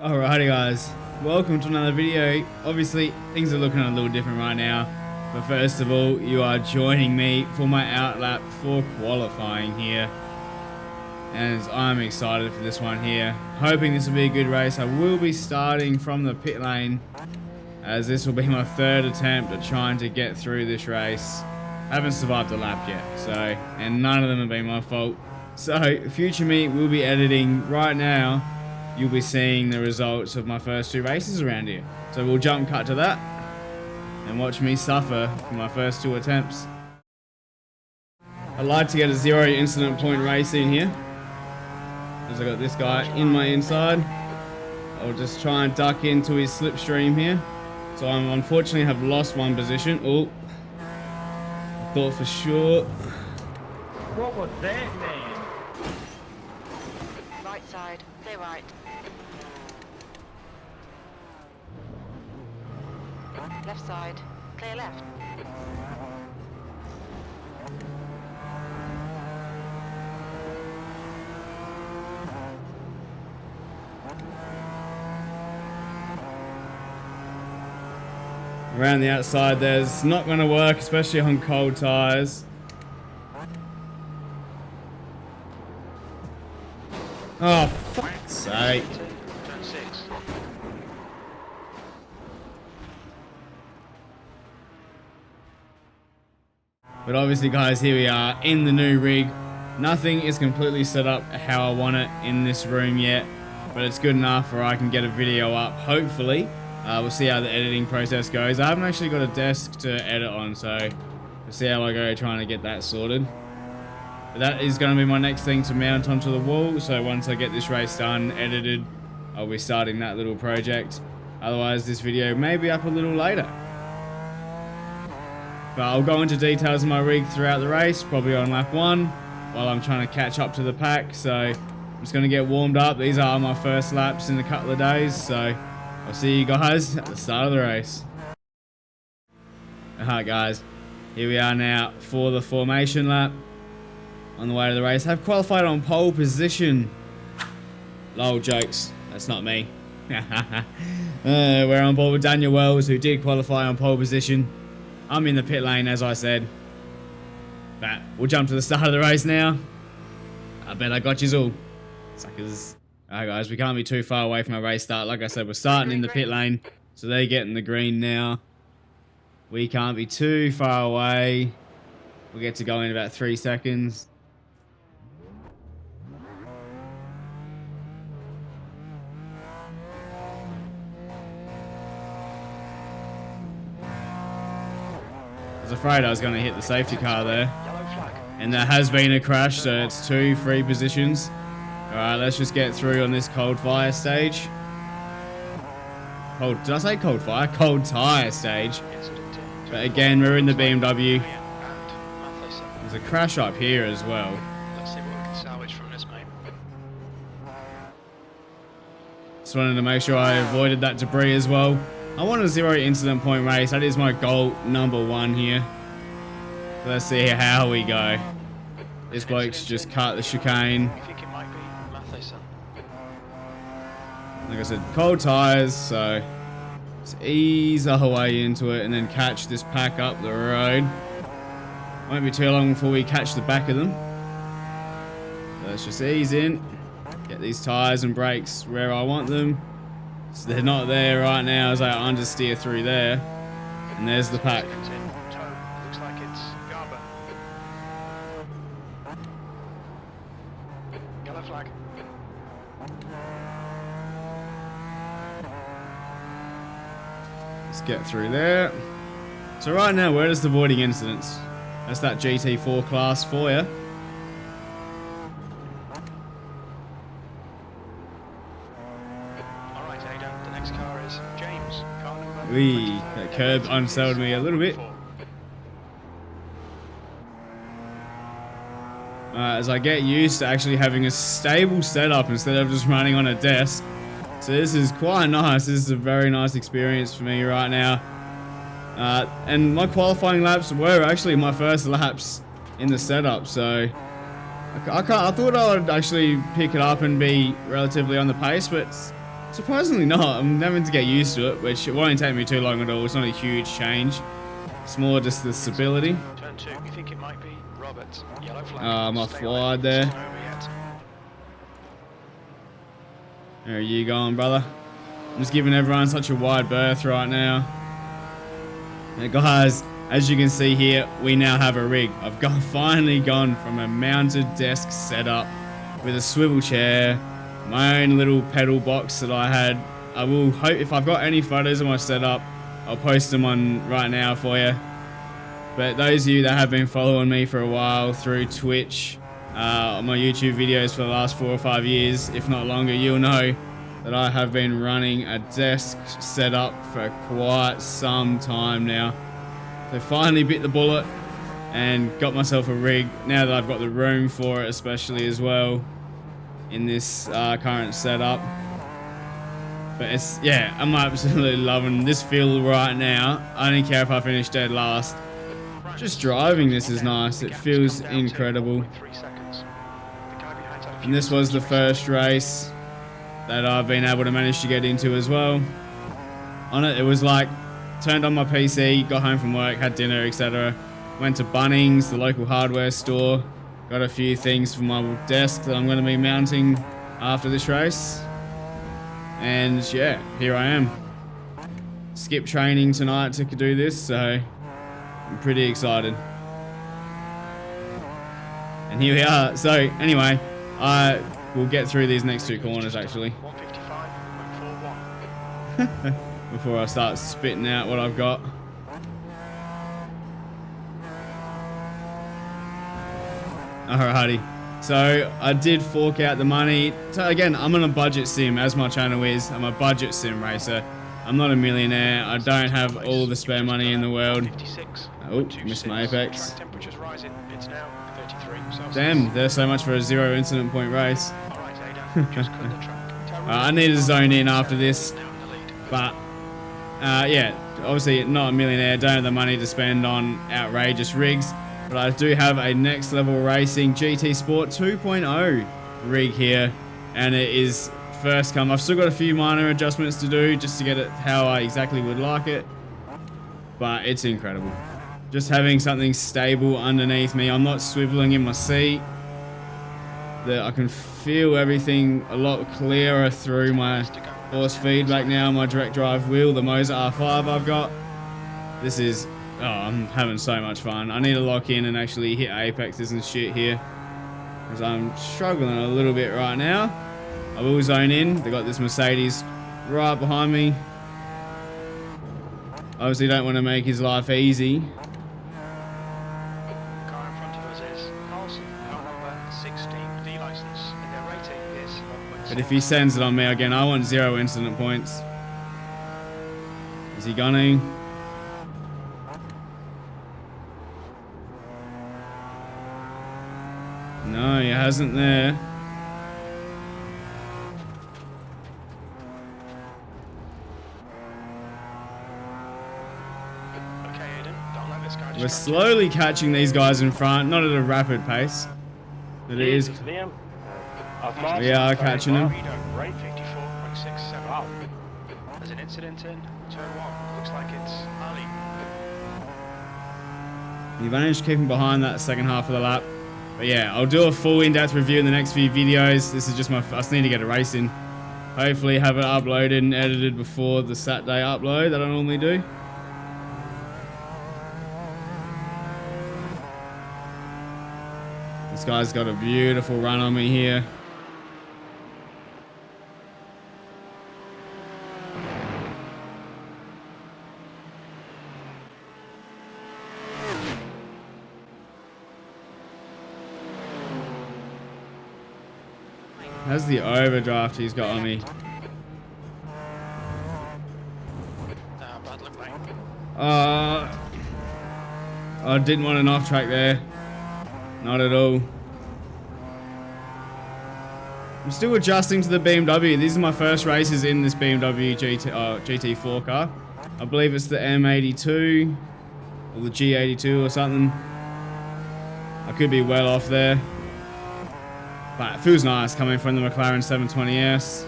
Alrighty guys, welcome to another video. Obviously things are looking a little different right now, but first of all you are joining me for my outlap for qualifying here, and I'm excited for this one here, hoping this will be a good race. I will be starting from the pit lane as this will be my third attempt at trying to get through this race. I haven't survived a lap yet, so, and none of them have been my fault. So future me will be editing right now. You'll be seeing the results of my first two races around here. So we'll jump cut to that and watch me suffer for my first two attempts. I'd like to get a 0 incident point race in here, as I got this guy in my inside. I'll just try and duck into his slipstream here. So I unfortunately have lost one position. Oh, I thought for sure. What was that, man? Right side, clear right. Left side, clear left. Around the outside there's not going to work, especially on cold tyres. Oh, fuck's sake. Turn 6. But obviously guys, here we are in the new rig. Nothing is completely set up how I want it in this room yet, but it's good enough where I can get a video up, hopefully. We'll see how the editing process goes. I haven't actually got a desk to edit on, so we'll see how I go trying to get that sorted. But that is going to be my next thing to mount onto the wall, so once I get this race done, edited, I'll be starting that little project. Otherwise, this video may be up a little later. But I'll go into details of my rig throughout the race, probably on lap 1, while I'm trying to catch up to the pack. So I'm just going to get warmed up. These are my first laps in a couple of days, so I'll see you guys at the start of the race. Alright guys, here we are now for the formation lap. On the way to the race, have qualified on pole position. Lol, jokes, that's not me. We're on board with Daniel Wells, who did qualify on pole position. I'm in the pit lane, as I said. But we'll jump to the start of the race now. I bet I got yous all, suckers. Alright guys, we can't be too far away from our race start. Like I said, we're starting in the pit lane, so they're getting the green now. We can't be too far away. We'll get to go in about 3 seconds. I was afraid I was going to hit the safety car there. And there has been a crash, so it's 2 free positions. Alright, let's just get through on this cold fire stage. Did I say cold fire? Cold tire stage. But again, we're in the BMW. There's a crash up here as well. Let's see what we can salvage from this, mate. Just wanted to make sure I avoided that debris as well. I want a 0 incident point race. That is my goal number 1 here. Let's see how we go. This bloke's just cut the chicane. I think it might be Matheson. Like I said, cold tyres, so let's ease our way into it and then catch this pack up the road. Won't be too long before we catch the back of them. Let's just ease in, get these tyres and brakes where I want them. So they're not there right now as I understeer through there. And there's the pack. Looks like it's Garber. Yellow flag. Let's get through there. So right now we're just avoiding incidents. That's that GT4 class for you. Alright, Aidan, the next car is James. Car number That curb unsettled me a little bit. As I get used to actually having a stable setup instead of just running on a desk. So this is quite nice. This is a very nice experience for me right now. And my qualifying laps were actually my first laps in the setup, so I thought I would actually pick it up and be relatively on the pace, but Surprisingly not. I'm having to get used to it, which it won't take me too long at all. It's not a huge change. It's more just the stability. Turn 2, you think it might be Robert. Yellow flag. My Stay fly left. there. It's not over yet. There you going, brother. I'm just giving everyone such a wide berth right now. Now, guys, as you can see here, we now have a rig. I've finally gone from a mounted desk setup with a swivel chair, my own little pedal box that I had. I will hope, if I've got any photos of my setup, I'll post them on right now for you. But those of you that have been following me for a while through Twitch, on my YouTube videos for the last 4 or 5 years, if not longer, you'll know that I have been running a desk setup for quite some time now. So finally bit the bullet and got myself a rig, now that I've got the room for it especially as well in this current setup. But it's, yeah, I'm absolutely loving this feel right now. I don't care if I finish dead last. Just driving this is nice. It feels incredible. And this was the first race that I've been able to manage to get into as well. On it, it was like, turned on my PC, got home from work, had dinner, etc. Went to Bunnings, the local hardware store. Got a few things for my desk that I'm going to be mounting after this race. And yeah, here I am. Skip training tonight to do this, so I'm pretty excited. And here we are. So anyway, I will get through these next 2 corners actually. 155.41. Before I start spitting out what I've got. Alrighty. So I did fork out the money. So again, I'm on a budget sim, as my channel is. I'm a budget sim racer. I'm not a millionaire. I don't have all the spare money in the world. Oh, missed my apex. Temperature's rising. It's now 33 Celsius. Damn, there's so much for a 0 incident point race. Alright, Aidan, just cut the track. I need to zone in after this. Now in the lead. But yeah, obviously not a millionaire. Don't have the money to spend on outrageous rigs. But I do have a Next Level Racing GT Sport 2.0 rig here, and it is first come. I've still got a few minor adjustments to do just to get it how I exactly would like it, but it's incredible. Just having something stable underneath me. I'm not swiveling in my seat. I can feel everything a lot clearer through my force feedback now. My direct drive wheel, the Moser R5 I've got. This is... oh, I'm having so much fun. I need to lock in and actually hit apexes and shit here, because I'm struggling a little bit right now. I will zone in. They got this Mercedes right behind me. Obviously don't want to make his life easy. Car in front of us is Carlson, car number 16, D license, and their rating is 1.6. But if he sends it on me again, I want 0 incident points. Is he gunning? No, he hasn't there. Okay, Aidan, don't let this guy We're distract you. slowly catching these guys in front, not at a rapid pace. But it is. Liam. We are catching them. Rito, rate 54.67. Wow. There's an incident in turn 1. Looks like it's Ali. He managed to keep him behind that second half of the lap. But yeah, I'll do a full in-depth review in the next few videos. This is just my... I just need to get a race in. Hopefully have it uploaded and edited before the Saturday upload that I normally do. This guy's got a beautiful run on me here. How's the overdraft he's got on me? Bad luck, mate. I didn't want an off track there. Not at all. I'm still adjusting to the BMW. These are my first races in this BMW GT4 car. I believe it's the M82 or the G82 or something. I could be well off there. But it feels nice coming from the McLaren 720S.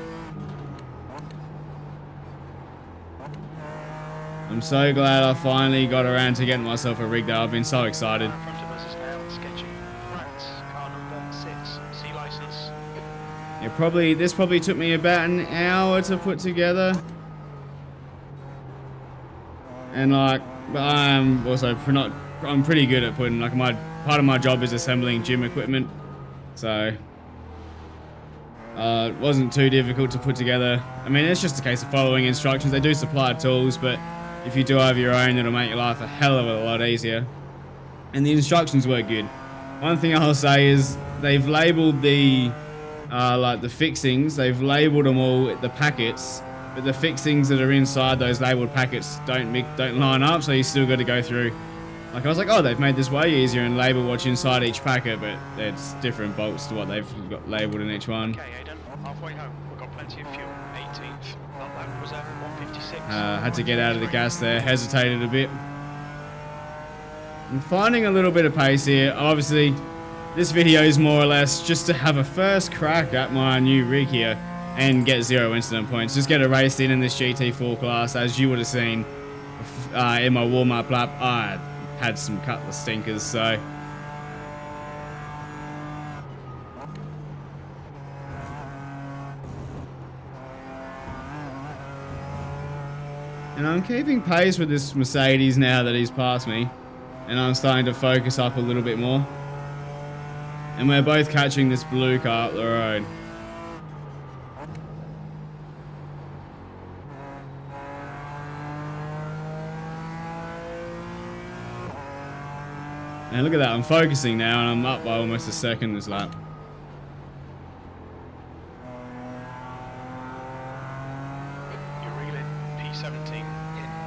I'm so glad I finally got around to getting myself a rig there. I've been so excited. In front of us is now sketchy. Rats, car number 6, C license. Yeah, this probably took me about an hour to put together. And like, I'm also I'm pretty good at putting, like, part of my job is assembling gym equipment. So it wasn't too difficult to put together. I mean, it's just a case of following instructions. They do supply tools, but if you do have your own, it'll make your life a hell of a lot easier. And the instructions were good. One thing I'll say is they've labeled the like the fixings. They've labeled them all, the packets, but the fixings that are inside those labeled packets don't line up. So you still got to go through. Like, I was like, oh, they've made this way easier and label what's inside each packet, but it's different bolts to what they've got labeled in each one. Okay, Aidan, halfway home. We've got plenty of fuel. 18th. Not that was at 156. Had to get out of the gas there, hesitated a bit. I'm finding a little bit of pace here. Obviously, this video is more or less just to have a first crack at my new rig here and get 0 incident points. Just get a race in this GT4 class, as you would have seen in my warm-up lap. I had some cutlass stinkers, so and I'm keeping pace with this Mercedes now that he's passed me, and I'm starting to focus up a little bit more, and we're both catching this blue car up the road. And look at that, I'm focusing now and I'm up by almost a second this lap. You're reeling. P17 in.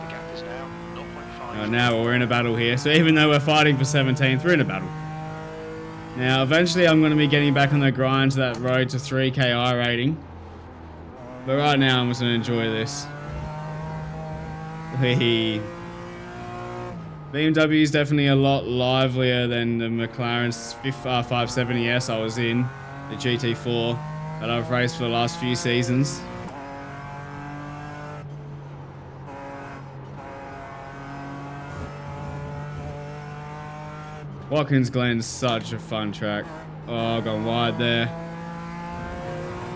The gap is now 0.5. Now we're in a battle here, so even though we're fighting for 17th, we're in a battle. Now eventually I'm going to be getting back on the grind to that road to 3K iRating. But right now I'm just going to enjoy this. BMW is definitely a lot livelier than the McLaren's 570S I was in, the GT4 that I've raced for the last few seasons. Watkins Glen's such a fun track. Oh, I've gone wide there.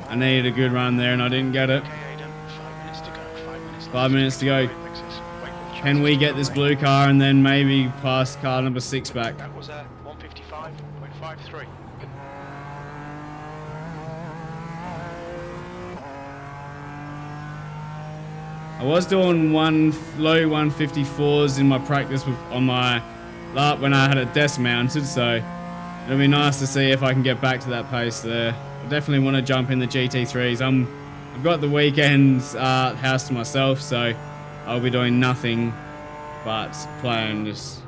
I needed a good run there and I didn't get it. Okay, Aidan, 5 minutes to go. 5 minutes to go. Can we get this blue car and then maybe pass car number 6 back? That was at 155.53. I was doing low 154s in my practice on my lap when I had it desk mounted, so it'll be nice to see if I can get back to that pace there. I definitely want to jump in the GT3s. I've got the weekends house to myself, so I'll be doing nothing but playing this.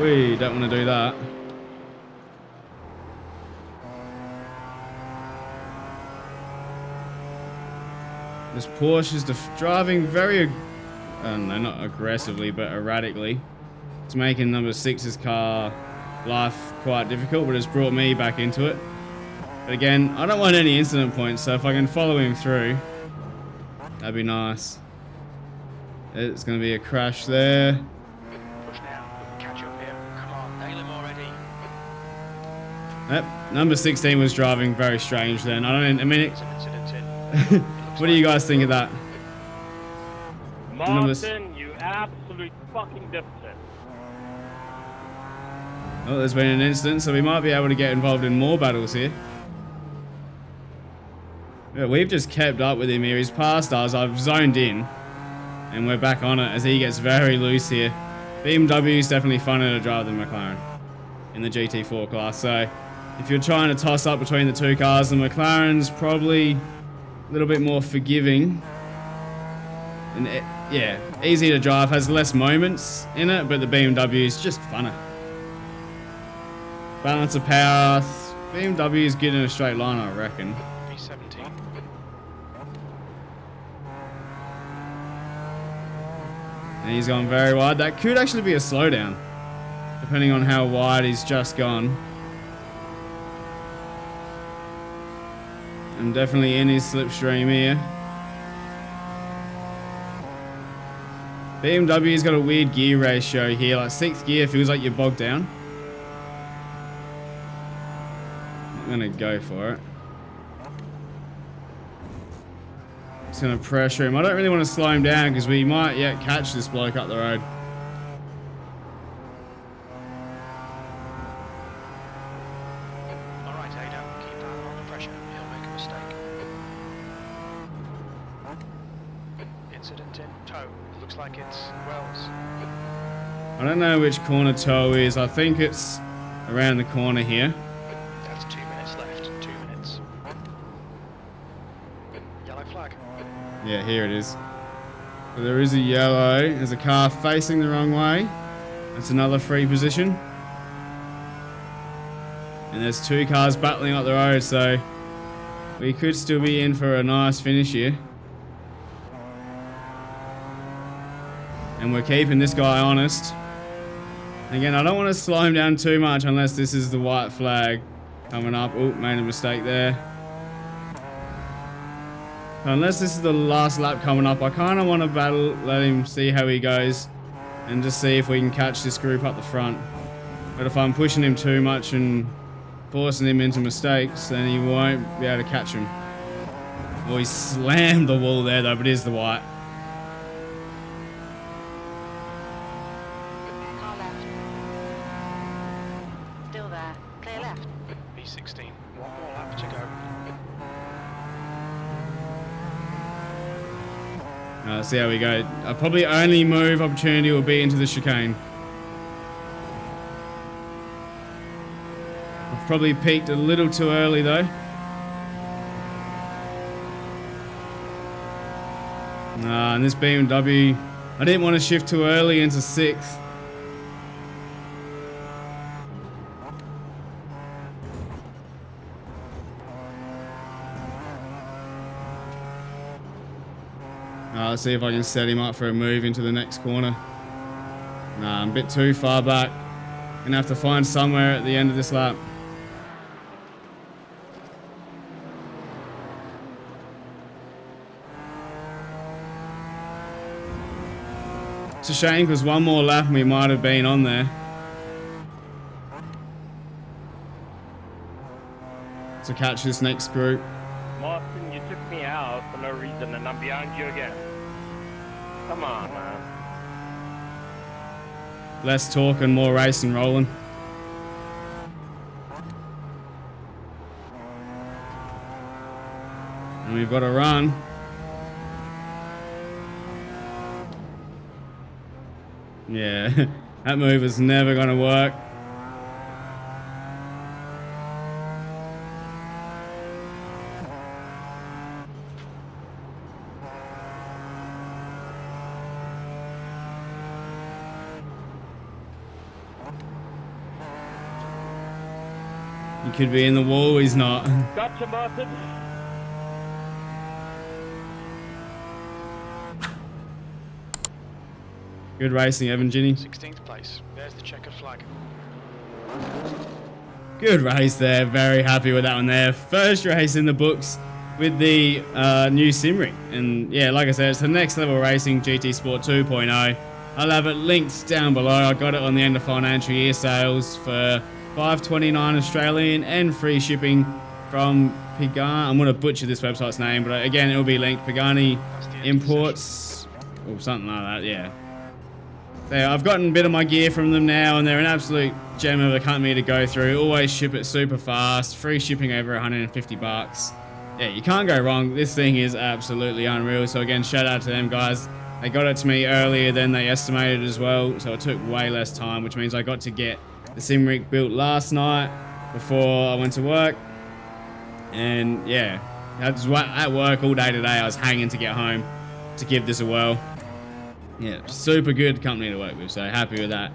We don't want to do that. This Porsche is driving very, no, not aggressively, but erratically. It's making number 6's car life quite difficult, but it's brought me back into it. But again, I don't want any incident points, so if I can follow him through, that'd be nice. It's going to be a crash there. Push now. Catch up here. Come on, nail him already. Yep, number 16 was driving very strange then. I mean, There's an incident in. what do you guys think of that? Martin, you absolute fucking deficit. Oh, there's been an incident, so we might be able to get involved in more battles here. Yeah, we've just kept up with him here. He's passed us. I've zoned in, and we're back on it as he gets very loose here. BMW is definitely funner to drive than McLaren in the GT4 class. So if you're trying to toss up between the two cars, the McLaren's probably a little bit more forgiving. And yeah, easy to drive, has less moments in it, but the BMW is just funner. Balance of power, BMW is good in a straight line, I reckon. P17. And he's gone very wide. That could actually be a slowdown, depending on how wide he's just gone. I'm definitely in his slipstream here. BMW's got a weird gear ratio here, like 6th gear feels like you're bogged down. I'm gonna go for it. Just gonna pressure him. I don't really want to slow him down because we might yet catch this bloke up the road. Alright, Aidan, keep under pressure. He'll make a mistake. Incident in tow. Looks like it's Wells. I don't know which corner toe is. I think it's around the corner here. That's 2 minutes left. 2 minutes. Yellow flag. Yeah, here it is. So there is a yellow. There's a car facing the wrong way. That's another free position. And there's 2 cars battling up the road, so we could still be in for a nice finish here. And we're keeping this guy honest. Again, I don't want to slow him down too much unless this is the white flag coming up. Oh, made a mistake there. Unless this is the last lap coming up, I kind of want to battle, let him see how he goes, and just see if we can catch this group up the front. But if I'm pushing him too much and forcing him into mistakes, then he won't be able to catch him. Oh, he slammed the wall there though, but it is the white. Car left. Still there. Clear left. B16. 1 more lap to go. Let's see how we go. Probably only move opportunity will be into the chicane. I've probably peaked a little too early though. And this BMW, I didn't want to shift too early into 6th. Let's see if I can set him up for a move into the next corner. Nah, I'm a bit too far back. Gonna have to find somewhere at the end of this lap. It's a shame because 1 more lap and we might have been on there. To catch this next group. Martin, you took me out for no reason and I'm behind you again. Come on, man. Less talk and more racing rolling. And we've got to run. Yeah, that move is never going to work. He could be in the wall, he's not. Gotcha, Martin. Good racing, Evan Ginny. 16th place. There's the checkered flag. Good race there. Very happy with that one there. First race in the books with the new Simring. And yeah, like I said, it's the Next Level Racing GT Sport 2.0. I'll have it linked down below. I got it on the end of financial year sales for $5.29 Australian and free shipping from Pagani. I'm going to butcher this website's name, but again, it will be linked. Pagani Imports or something like that, yeah. There, I've gotten a bit of my gear from them now, and they're an absolute gem of a company to go through. Always ship it super fast. Free shipping over 150 bucks. Yeah, you can't go wrong. This thing is absolutely unreal. So again, shout out to them guys. They got it to me earlier than they estimated as well, so it took way less time, which means I got to get the sim rig built last night before I went to work. And yeah, I was at work all day today. I was hanging to get home to give this a whirl. Yeah, super good company to work with, so happy with that.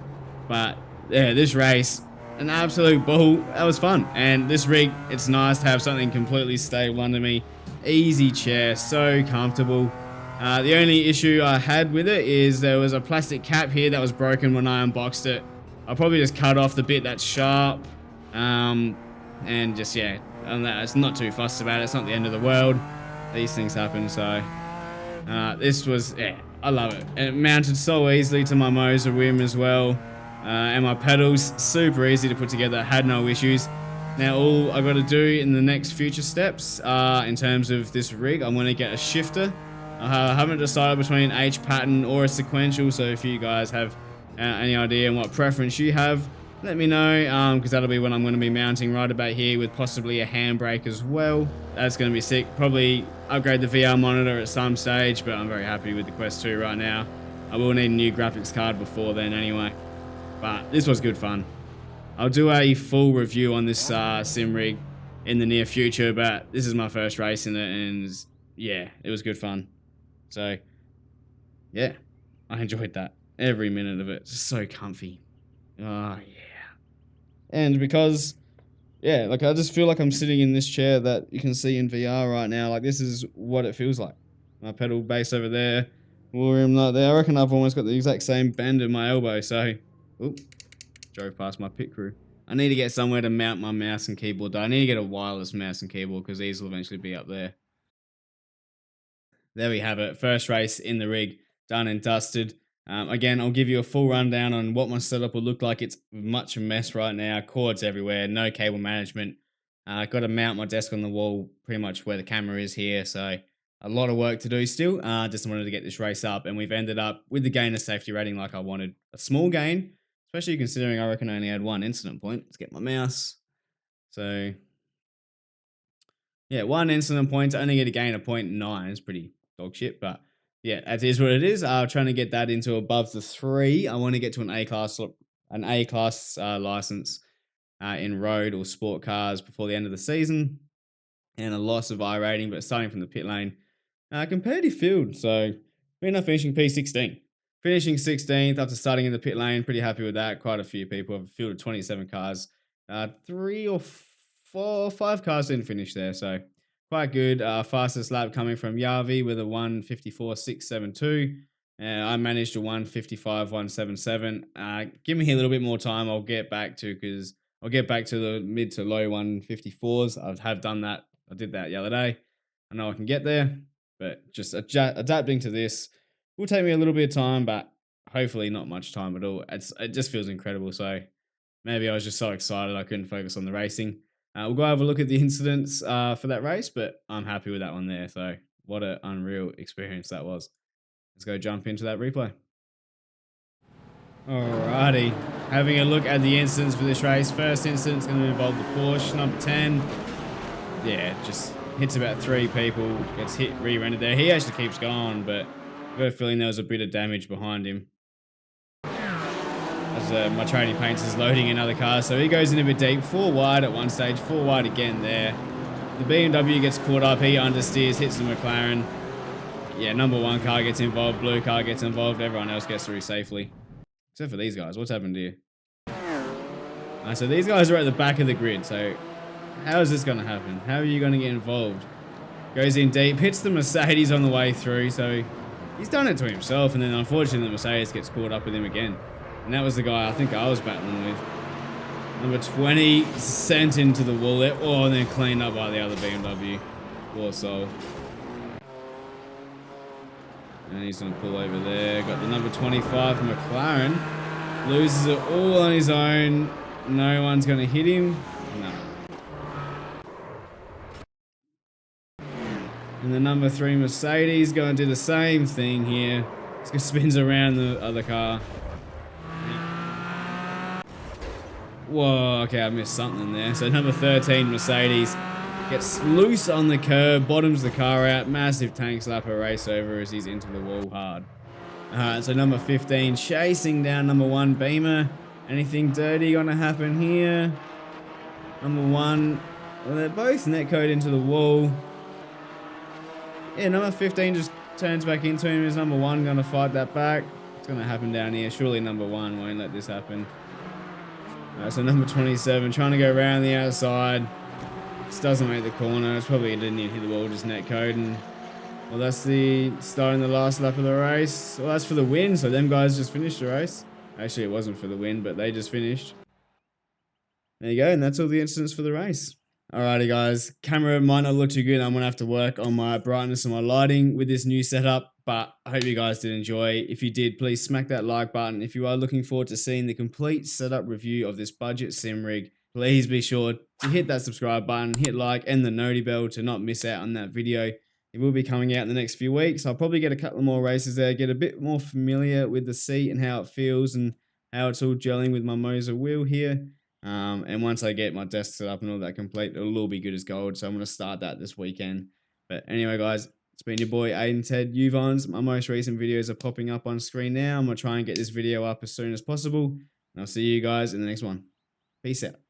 But yeah, this race, an absolute ball. That was fun. And this rig, it's nice to have something completely stable under me. Easy chair, so comfortable. The only issue I had with it is there was a plastic cap here that was broken when I unboxed it. I'll probably just cut off the bit that's sharp and just, yeah, and that it's not too fussed about it. It's not the end of the world. These things happen, so this was, yeah, I love it. And it mounted so easily to my Moser rim as well, and my pedals, super easy to put together, had no issues. Now all I got to do in the next future steps, in terms of this rig, I'm going to get a shifter. I haven't decided between H pattern or a sequential, so if you guys have any idea on what preference you have, let me know, because that'll be when I'm going to be mounting right about here with possibly a handbrake as well. That's going to be sick. Probably upgrade the VR monitor at some stage, but I'm very happy with the Quest 2 right now. I will need a new graphics card before then anyway. But this was good fun. I'll do a full review on this sim rig in the near future, but this is my first race in it, and yeah, it was good fun. So, yeah, I enjoyed that. Every minute of it. Just so comfy. Oh, yeah. And because, yeah, like I just feel like I'm sitting in this chair that you can see in VR right now. Like, this is what it feels like. My pedal base over there, wheel rim like there. I reckon I've almost got the exact same bend in my elbow. So, oop, drove past my pit crew. I need to get somewhere to mount my mouse and keyboard. I need to get a wireless mouse and keyboard because these will eventually be up there. There we have it. First race in the rig, done and dusted. Again, I'll give you a full rundown on what my setup will look like. It's much a mess right now. Cords everywhere, no cable management. Got to mount my desk on the wall pretty much where the camera is here. So a lot of work to do still. Just wanted to get this race up, and we've ended up with the gain of safety rating like I wanted. A small gain, especially considering I reckon I only had one incident point. Let's get my mouse. So yeah, one incident point to only get a gain of 0.9 is pretty dog shit, but yeah, that is what it is. Trying to get that into above the 3. I want to get to an A class license in road or sport cars before the end of the season, and a loss of I rating, but starting from the pit lane, competitive field. So we're not finishing P16, finishing 16th after starting in the pit lane. Pretty happy with that. Quite a few people have a field of 27 cars. 3 or 4 or 5 cars didn't finish there, so quite good. Fastest lap coming from Yavi with a 1:54.672. I managed a 1:55.177. Give me a little bit more time. I'll get back to the mid to low 1:54s. I have done that. I did that the other day. I know I can get there, but just adapting to this will take me a little bit of time, but hopefully not much time at all. It just feels incredible. So maybe I was just so excited I couldn't focus on the racing. We'll go have a look at the incidents for that race, but I'm happy with that one there. So what an unreal experience that was. Let's go jump into that replay. Alrighty, having a look at the incidents for this race. First incident is going to involve the Porsche, number 10. Yeah, just hits about 3 people, gets hit, re-rendered there. He actually keeps going, but I've got a feeling there was a bit of damage behind him. As my trading paints is loading another car, so he goes in a bit deep, 4 wide at one stage, 4 wide again there. The BMW gets caught up, he understeers, hits the McLaren. Yeah, number 1 car gets involved, blue car gets involved, everyone else gets through safely. Except for these guys, what's happened here? So these guys are at the back of the grid, so how is this going to happen? How are you going to get involved? Goes in deep, hits the Mercedes on the way through, so he's done it to himself, and then unfortunately the Mercedes gets caught up with him again. And that was the guy I think I was battling with. Number 20 sent into the wall there. Oh, and then cleaned up by the other BMW. Poor soul. And he's going to pull over there. Got the number 25 McLaren. Loses it all on his own. No one's going to hit him. No. And the number 3 Mercedes going to do the same thing here. Just spins around the other car. Whoa, okay, I missed something there. So number 13 Mercedes gets loose on the curb, bottoms the car out, massive tank slapper race over as he's into the wall hard. So number 15 chasing down number 1 Beamer. Anything dirty gonna happen here? Number 1, well, they're both netcode into the wall. Yeah, number 15 just turns back into him. Is number 1 gonna fight that back? It's gonna happen down here. Surely number 1 won't let this happen. So number 27 trying to go around the outside. Just doesn't make the corner. It's probably didn't even hit the wall, just netcode. And well, that's the starting the last lap of the race. Well, that's for the win. So them guys just finished the race. Actually, it wasn't for the win, but they just finished. There you go, and that's all the incidents for the race. Alrighty guys, camera might not look too good. I'm gonna have to work on my brightness and my lighting with this new setup, but I hope you guys did enjoy. If you did, please smack that like button. If you are looking forward to seeing the complete setup review of this budget sim rig, please be sure to hit that subscribe button, hit like and the noti bell to not miss out on that video. It will be coming out in the next few weeks. I'll probably get a couple more races there, get a bit more familiar with the seat and how it feels and how it's all gelling with my Moser wheel here. And once I get my desk set up and all that complete, it'll all be good as gold. So I'm going to start that this weekend. But anyway, guys, it's been your boy Aidan Ted, uVonz. My most recent videos are popping up on screen now. I'm going to try and get this video up as soon as possible. And I'll see you guys in the next one. Peace out.